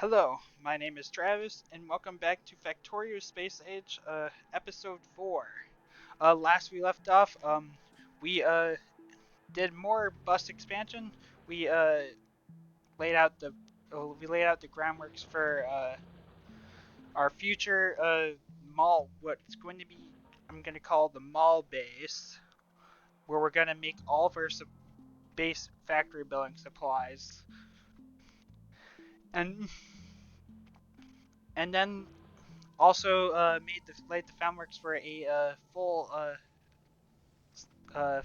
Hello, my name is Travis, and welcome back to Factorio Space Age, episode 4. Last we left off, we did more bus expansion. We laid out the we laid out the groundworks for our future mall. What's going to be, I'm going to call the mall base, where we're going to make all of our base factory building supplies, and then also laid the groundworks for a uh,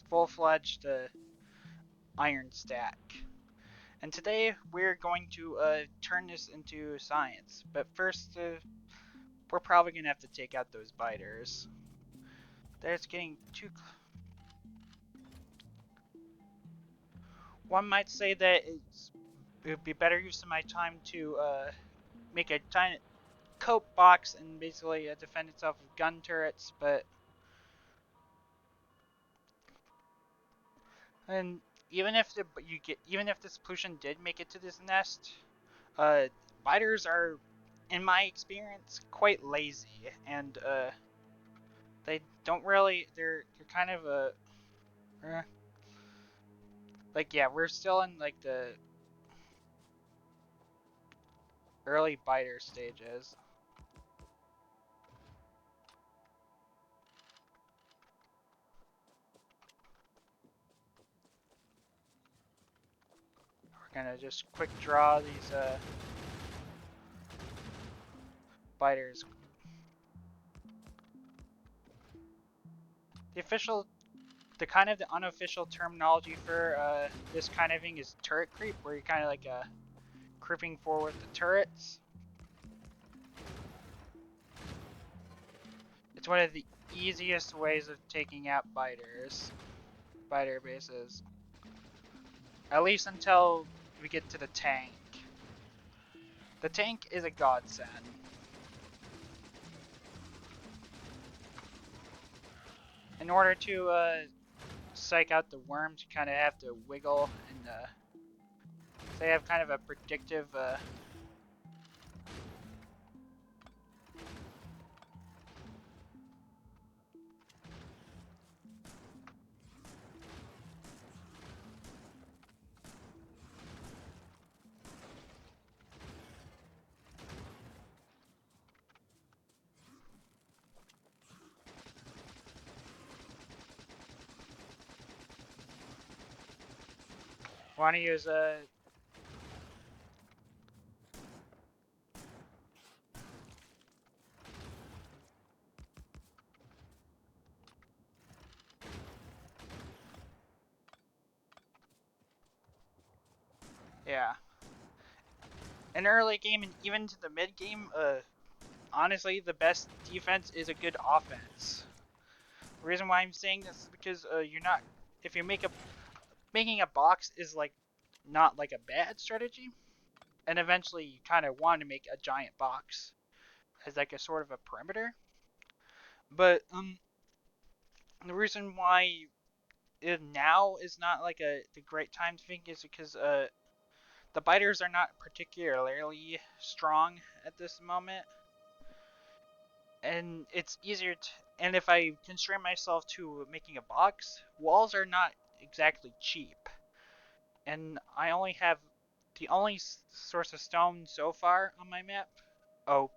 full-fledged iron stack. And today we're going to turn this into science. But first, we're probably gonna have to take out those biters. That's getting too. One might say that it would be better use of my time to make a giant coat box and basically defend itself with gun turrets, but and even if this pollution did make it to this nest, uh, biters are, in my experience, quite lazy, and they don't really. They're kind of uh, like yeah, we're still in like the early biter stages. We're gonna just quick draw these biters. The official, the unofficial terminology for this kind of thing is turret creep, where you're kind of like creeping forward the turrets. It's one of the easiest ways of taking out biter bases. At least until we get to the tank. The tank is a godsend. In order to psych out the worms, you kind of have to wiggle, and they have kind of a predictive want to use a yeah. In early game and even to the mid game, honestly, the best defense is a good offense. The reason why I'm saying this is because you're not, if you making a box is like not like a bad strategy, and eventually you kind of want to make a giant box as like a sort of a perimeter. But the reason why now is not like the great time to think is because the biters are not particularly strong at this moment, and it's easier to. And if I constrain myself to making a box, walls are not exactly cheap, and I only have the only source of stone so far on my map. Oh,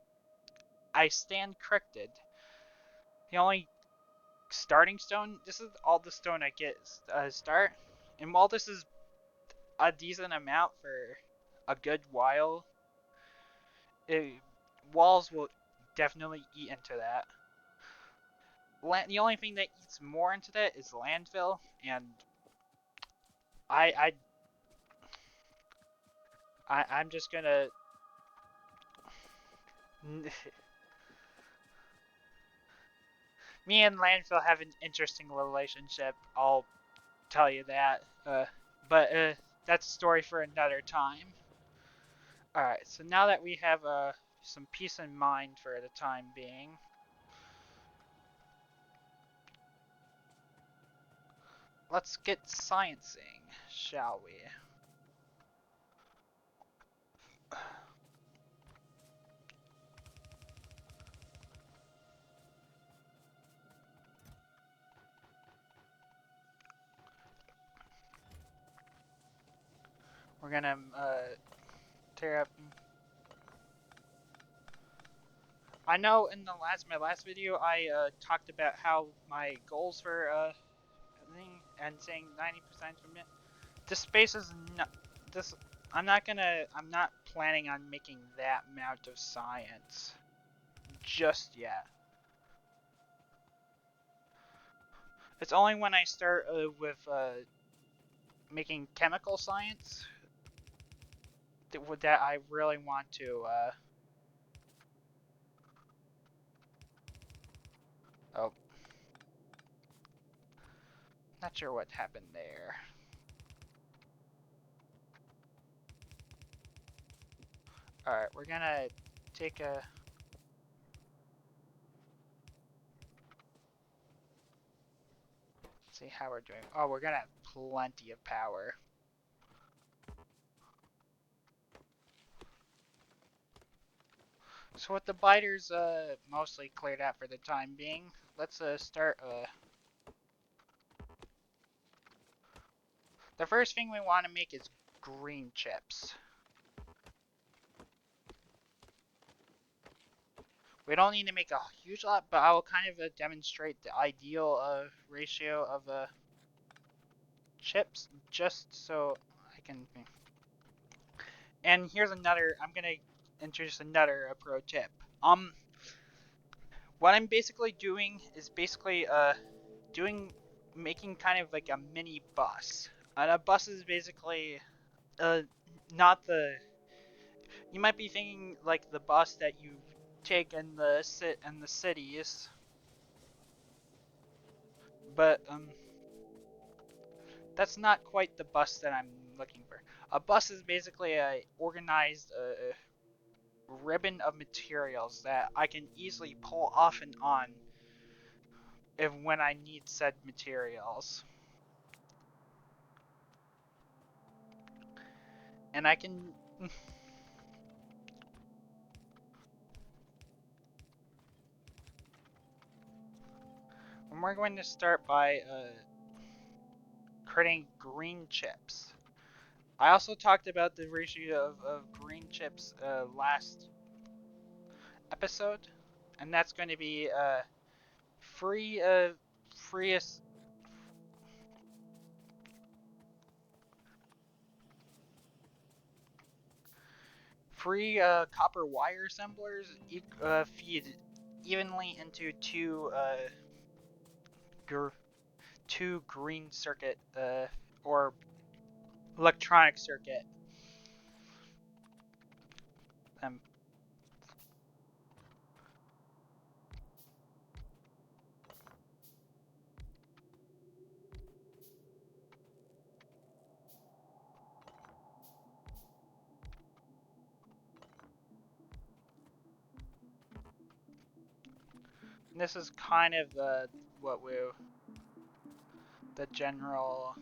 I stand corrected. The only starting stone. This is all the stone I get start, and while this is a decent amount for a good while, it, walls will definitely eat into that. The only thing that eats more into that is landfill, and I, I'm just gonna. Me and landfill have an interesting relationship. I'll tell you that. But that's a story for another time. All right. So now that we have some peace in mind for the time being, let's get sciencing, shall we? We're gonna tear up. I know in the my last video I talked about how my goals for thing and saying 90% from it. This space is not this. I'm not planning on making that amount of science just yet. It's only when I start with making chemical science that I really want to. Oh, not sure what happened there. All right, we're gonna take a. See how we're doing. Oh, we're gonna have plenty of power. So with the biters mostly cleared out for the time being, let's start the first thing we want to make is green chips. We don't need to make a huge lot, but I will kind of demonstrate the ideal ratio of chips just so I can. And here's another. I'm gonna introduce another pro tip. What I'm basically doing is basically making kind of like a mini bus. And a bus is basically not the. You might be thinking like the bus that you take in the cities, but that's not quite the bus that I'm looking for. A bus is basically a organized ribbon of materials that I can easily pull off and on if when I need said materials. And I can and we're going to start by creating green chips. I also talked about the ratio of green chips last episode, and that's going to be free freest free copper wire assemblers feed evenly into two green circuit or electronic circuit. Um, this is kind of what we the general.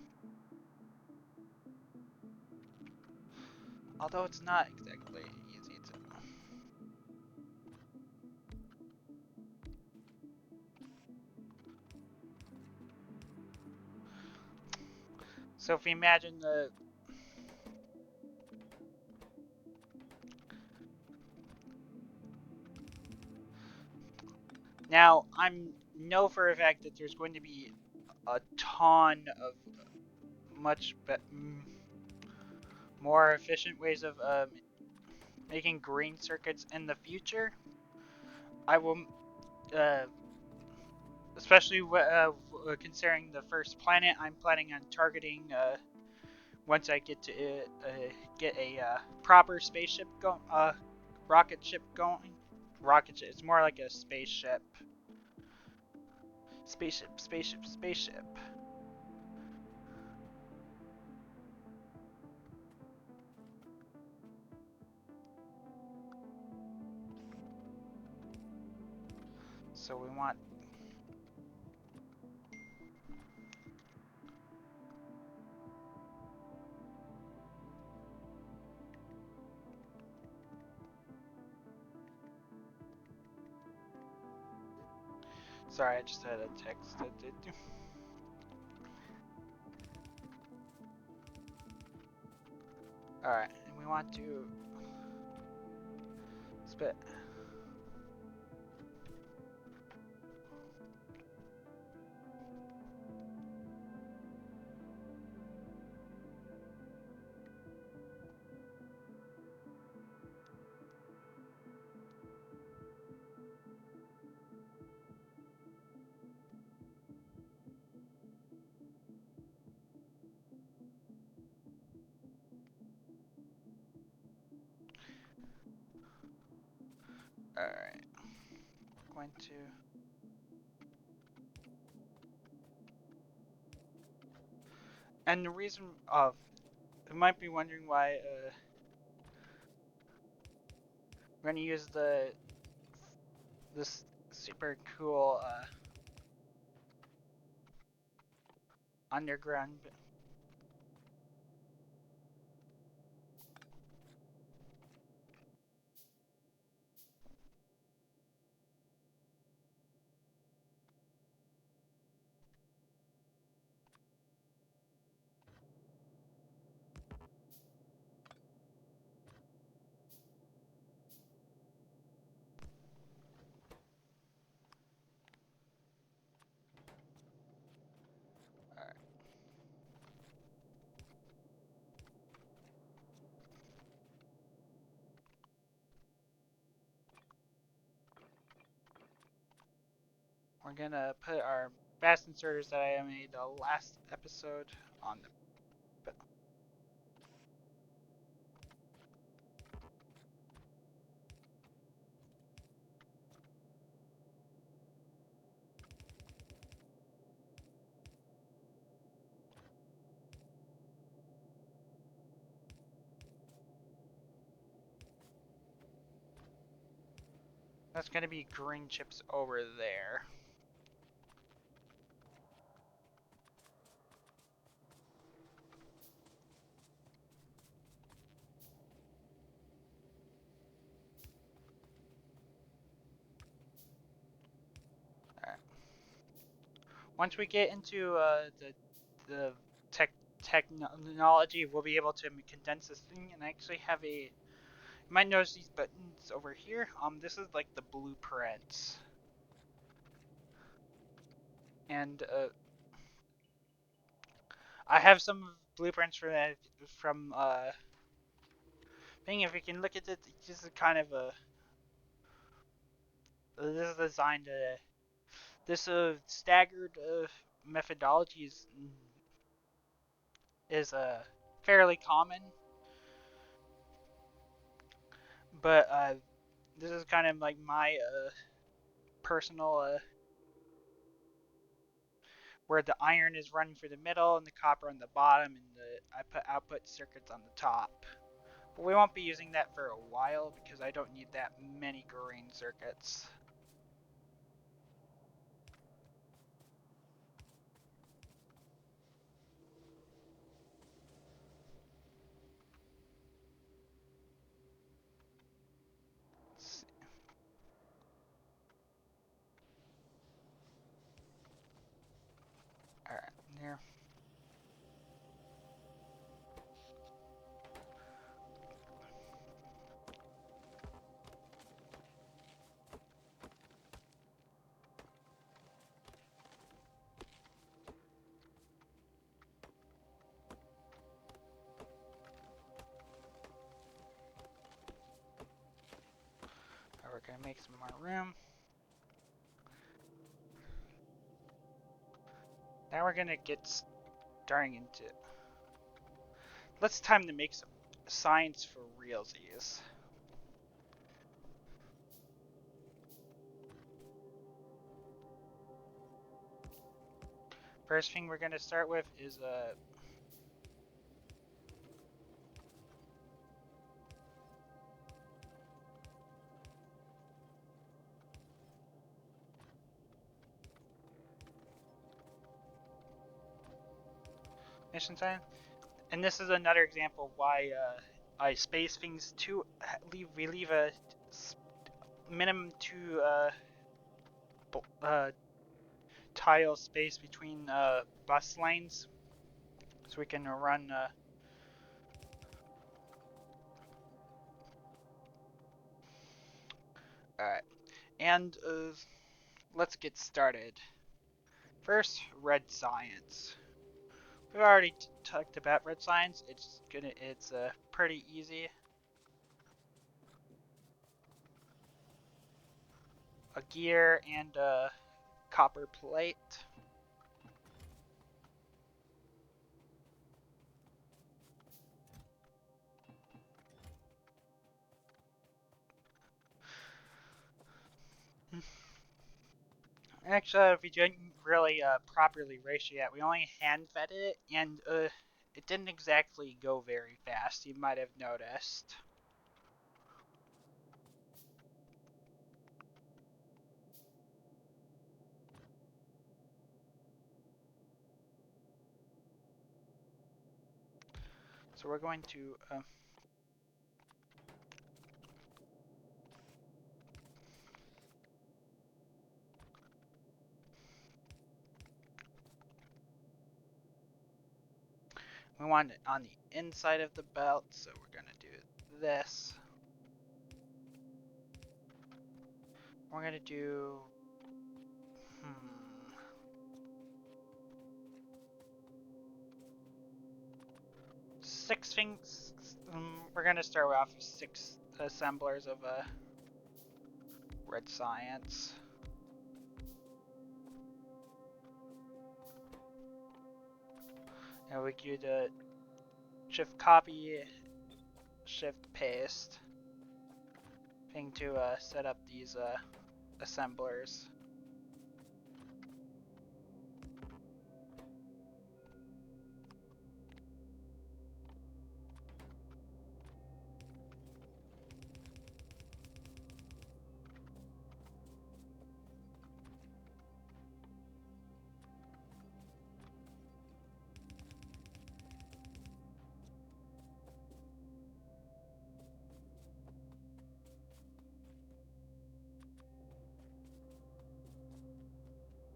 Although it's not exactly easy to. So if we imagine the. Now, I'm know for a fact that there's going to be a ton of much more efficient ways of making green circuits in the future. I will, uh, especially considering the first planet I'm planning on targeting once I get to get a proper spaceship rocket ship going. Rocket ship. It's more like a spaceship. Spaceship. So we want. Sorry, I just had a text. Alright, and we want to spit. Alright, going to... And the reason of... You might be wondering why we're gonna use this super cool underground. Alright. We're gonna put our fast inserters that I made the last episode on the... That's gonna be green chips over there. Alright. Once we get into the technology, we'll be able to condense this thing and actually have a... You might notice these buttons over here. This is like the blueprints. And I have some blueprints for that from thing. If we can look at it, this is kind of a... This is designed to... This staggered methodology is fairly common, but this is kind of like my personal where the iron is running through the middle and the copper on the bottom, and I put output circuits on the top. But we won't be using that for a while because I don't need that many green circuits. Alright, there. We're gonna make some more room. Now we're gonna get starting into... Let's time to make some science for realsies. First thing we're gonna start with is mission time. And this is another example of why I space things to we leave a minimum 2 tile space between bus lanes, so we can run Alright, and let's get started. First, red science. We've already talked about red science. It's pretty easy. A gear and a copper plate. Actually, we didn't really properly race yet. We only hand fed it, and it didn't exactly go very fast. You might have noticed. So we're going to we want it on the inside of the belt, so we're gonna do this. We're gonna do six things. We're gonna start off with 6 assemblers of red science. And we could shift copy, shift paste thing to set up these assemblers.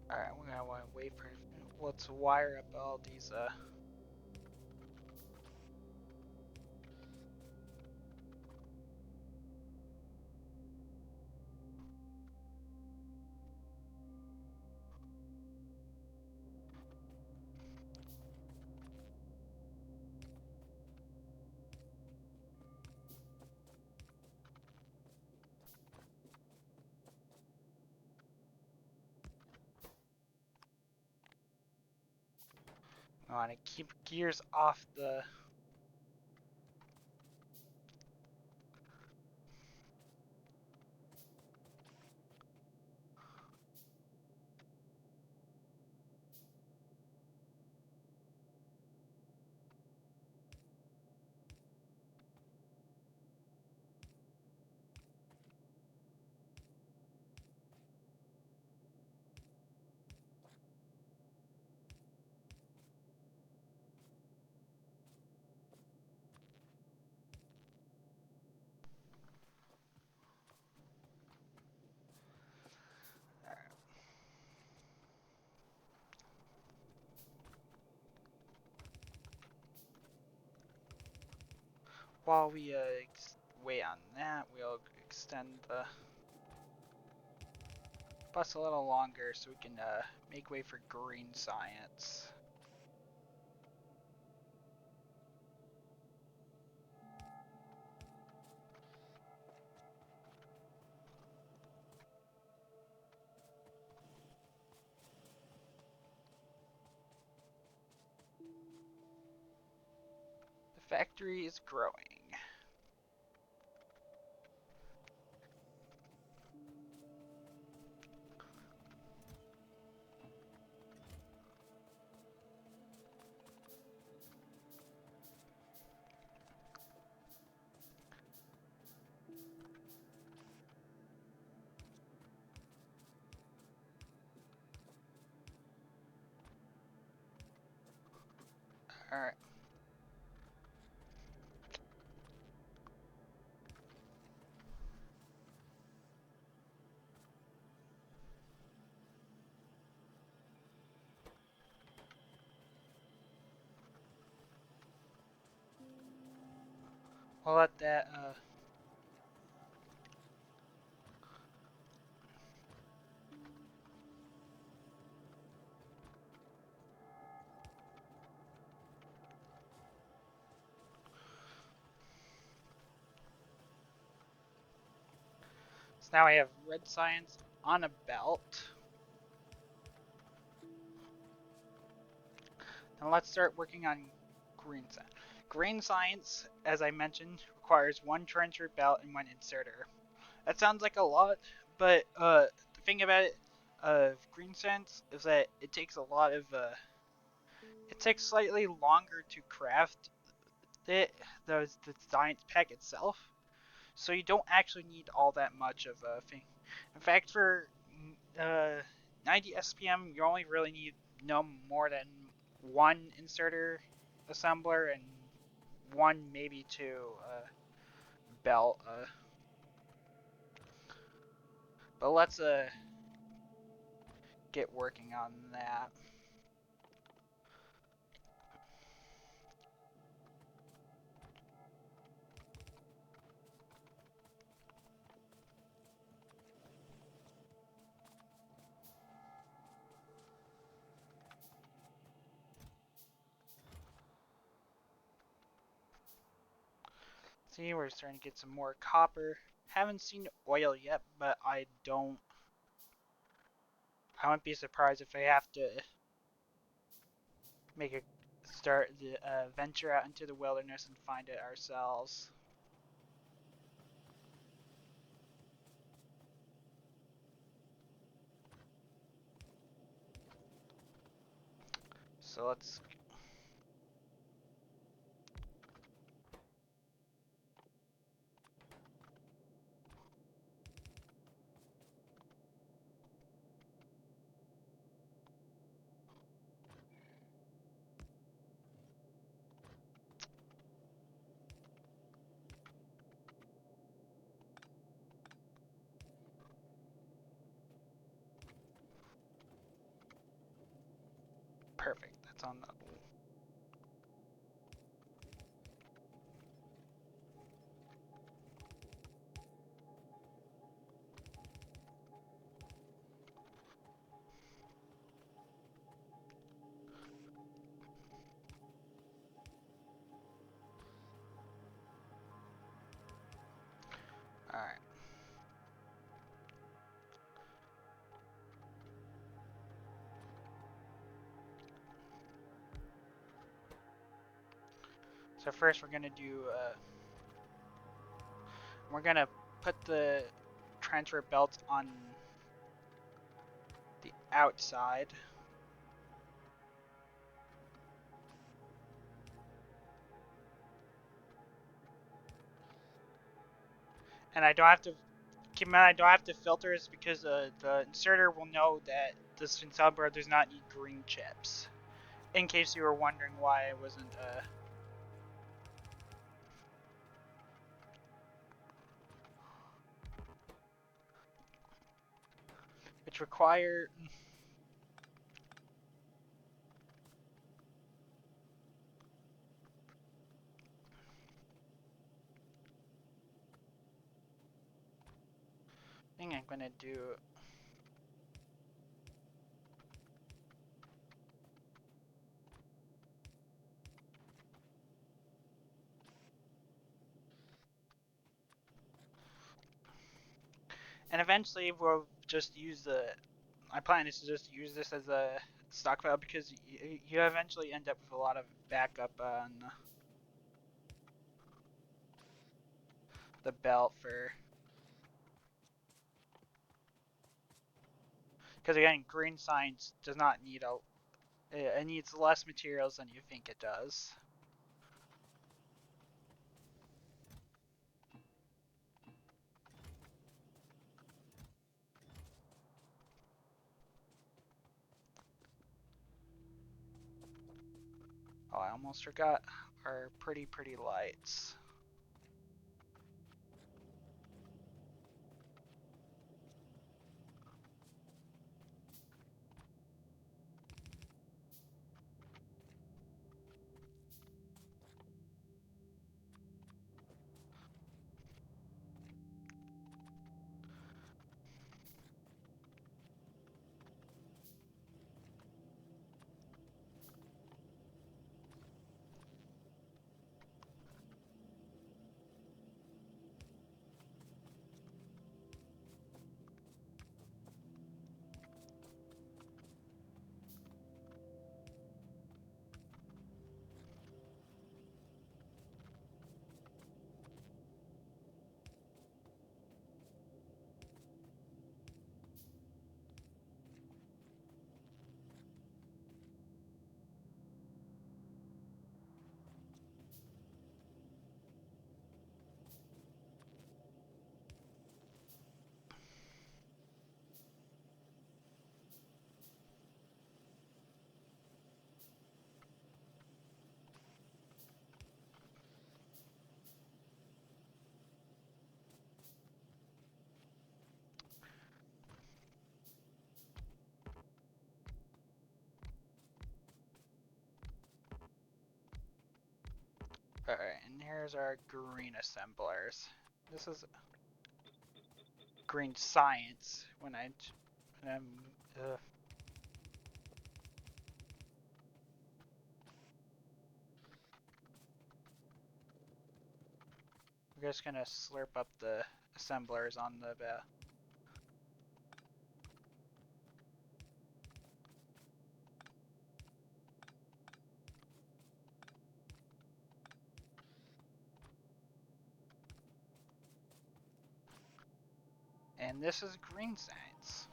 Alright, we're gonna want to wait for. Let's wire up all these. I want to keep gears off the. While we wait on that, we'll extend the bus a little longer so we can make way for green science. The factory is growing. Alright. We'll let that Now I have red science on a belt. Now let's start working on green science. Green science, as I mentioned, requires one transfer belt and one inserter. That sounds like a lot, but the thing about it, green science is that it takes a lot of it takes slightly longer to craft the science pack itself, so you don't actually need all that much of a thing. In fact, for uh, 90 SPM, you only really need no more than one inserter assembler and one, maybe two belt. But let's get working on that. See, we're starting to get some more copper. Haven't seen oil yet, but I wouldn't be surprised if I have to make a start the venture out into the wilderness and find it ourselves. So let's. Perfect. That's on the. Alright. So first we're gonna do. We're gonna put the transfer belt on the outside. And I don't have to keep in mind I don't have to filter this because the inserter will know that this subber does not need green chips. In case you were wondering why I wasn't which require thing I'm gonna do. And eventually we'll just use the. My plan is to just use this as a stockpile because you eventually end up with a lot of backup on the belt for. Because again, green science does not need a. It needs less materials than you think it does. Oh, I almost forgot our pretty lights. Alright, and here's our green assemblers. This is green science when I'm we're just gonna slurp up the assemblers on the and this is green science.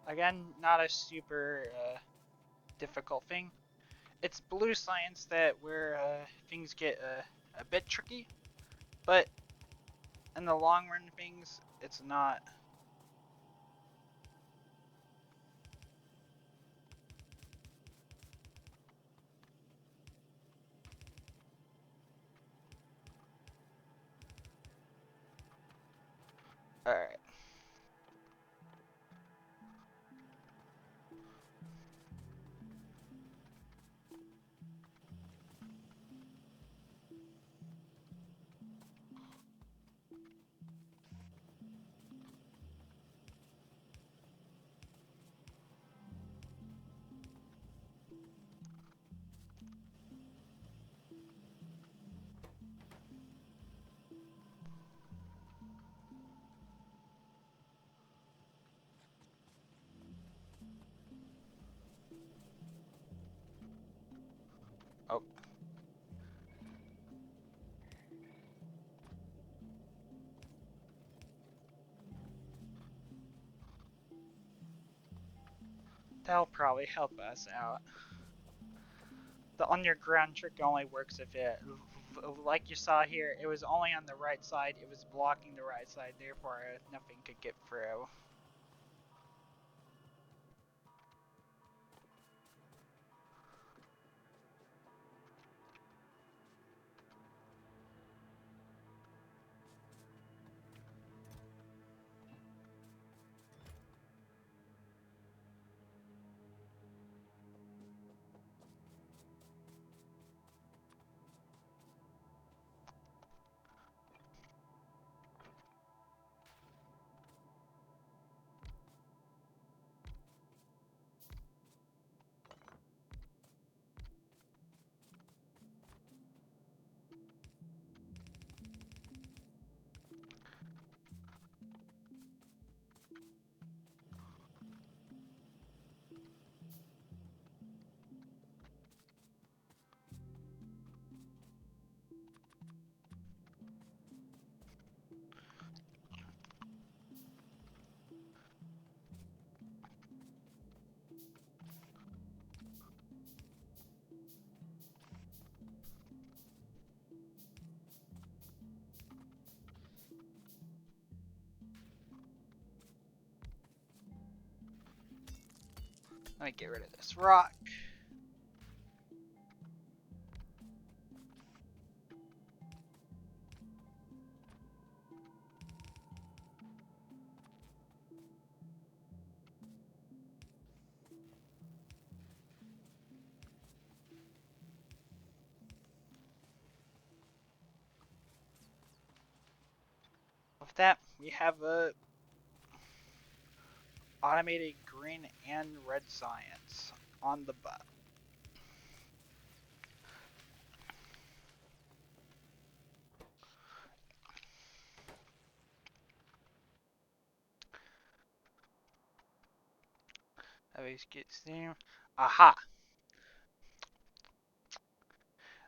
Again, not a super difficult thing. It's blue science that where things get a bit tricky, but in the long run things, it's not. Alright. Oh. That'll probably help us out. The underground trick only works if it, like you saw here, it was only on the right side, it was blocking the right side, therefore nothing could get through. Let me get rid of this rock. With that, we have a automated green and red science on the butt. Always get steam. Aha!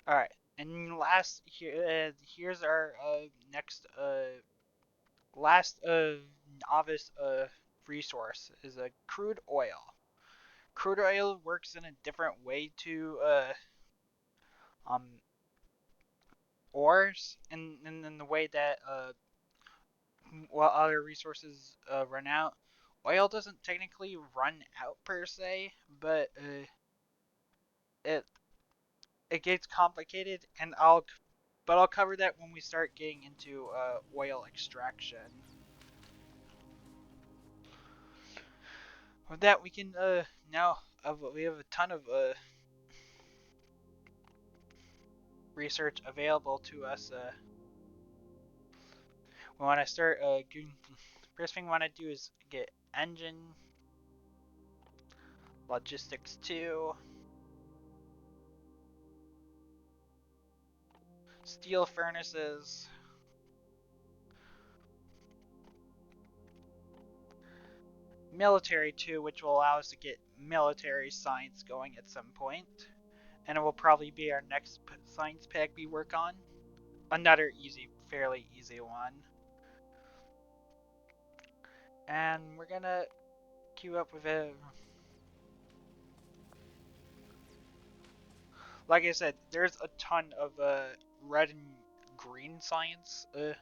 Alright, and last here, here's our next last novice resource is a crude oil. Crude oil works in a different way to um ores, and in the way that while other resources run out. Oil doesn't technically run out per se, but it it gets complicated, and I'll cover that when we start getting into oil extraction. With that, we can now we have a ton of research available to us. We want to start. First thing we want to do is get engine, logistics 2, steel furnaces, military 2, which will allow us to get military science going at some point, and it will probably be our next science pack we work on. Another fairly easy one. And we're gonna queue up with it. Like I said, there's a ton of red and green science, and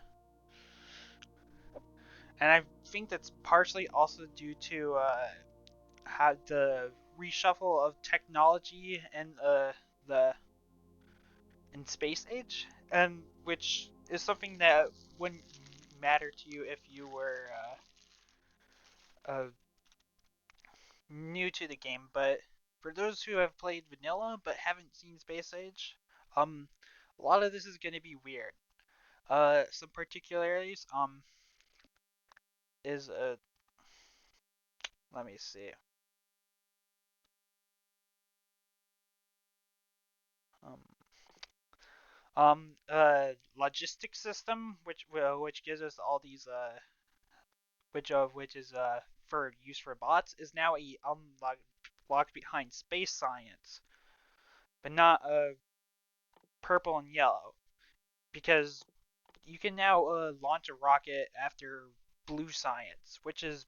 I think that's partially also due to how the reshuffle of technology and the in space age, and which is something that wouldn't matter to you if you were new to the game. But for those who have played vanilla but haven't seen Space Age, a lot of this is going to be weird. Some particularities is let me see. Um, Logistics system, which gives us all these which is for use for bots, is now a locked behind space science, but not purple and yellow, because you can now launch a rocket after blue science, which is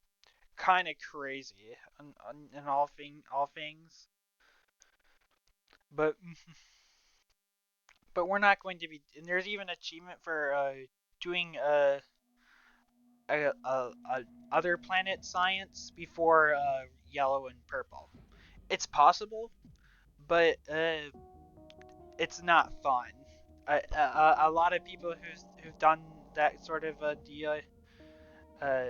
kind of crazy in all things. But we're not going to be. And there's even achievement for doing a other planet science before yellow and purple. It's possible, but it's not fun. A lot of people who've done that sort of deal uh,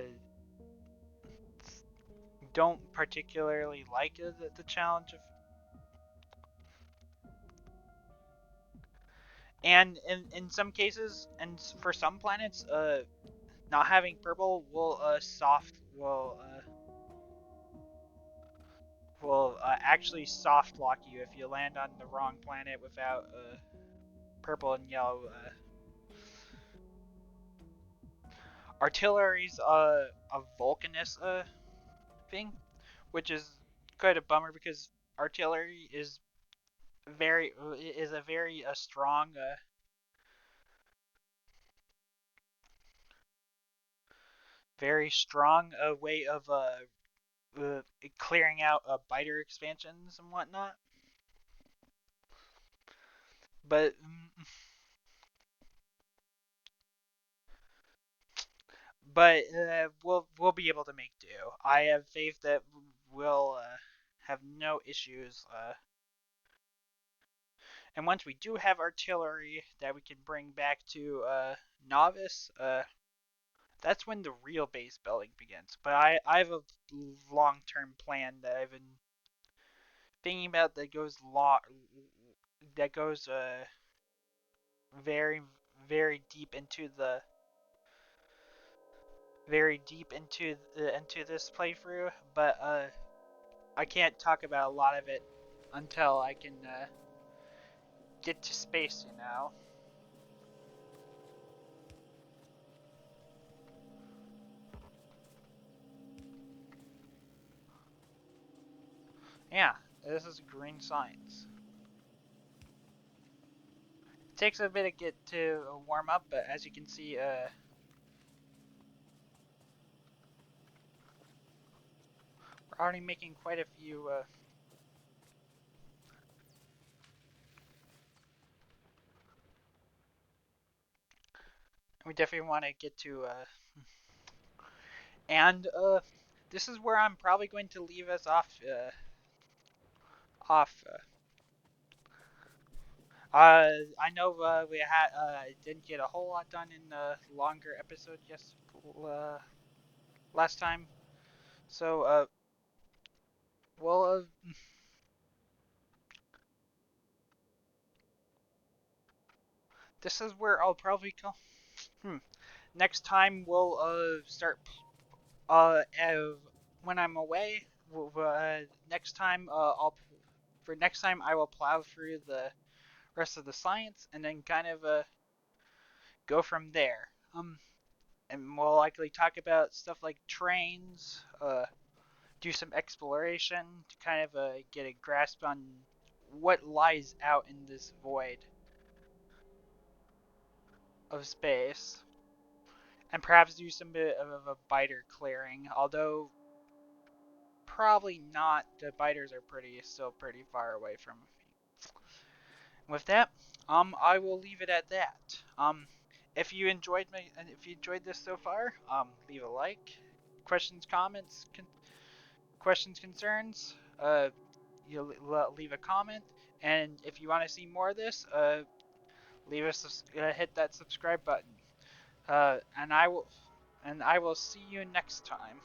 don't particularly like the challenge of. And in some cases, and for some planets, not having purple will actually soft lock you if you land on the wrong planet without purple and yellow. Artillery's a Vulcanist thing, which is quite a bummer because artillery is a very strong way of clearing out biter expansions and whatnot. But we'll be able to make do. I have faith that we'll have no issues. And once we do have artillery that we can bring back to novice, that's when the real base building begins. But I have a long-term plan that I've been thinking about that goes very very deep into the into this playthrough, but I can't talk about a lot of it until I can get to space, you know. Yeah, this is green science. It takes a bit to get to warm up, but as you can see, we're already making quite a few. We definitely want to get to. And this is where I'm probably going to leave us off. Off. I know we didn't get a whole lot done in the longer episode last time, so well this is where I'll probably go. Next time we'll start when I'm away. Next time next time I will plow through the rest of the science and then kind of go from there. And we'll likely talk about stuff like trains, do some exploration to kind of get a grasp on what lies out in this void of space, and perhaps do some bit of a biter clearing. Although probably not. The biters are still pretty far away from me. With that, I will leave it at that. If you enjoyed this so far, leave a like. Questions, comments, questions, concerns. You leave a comment, and if you want to see more of this, hit that subscribe button. And I will see you next time.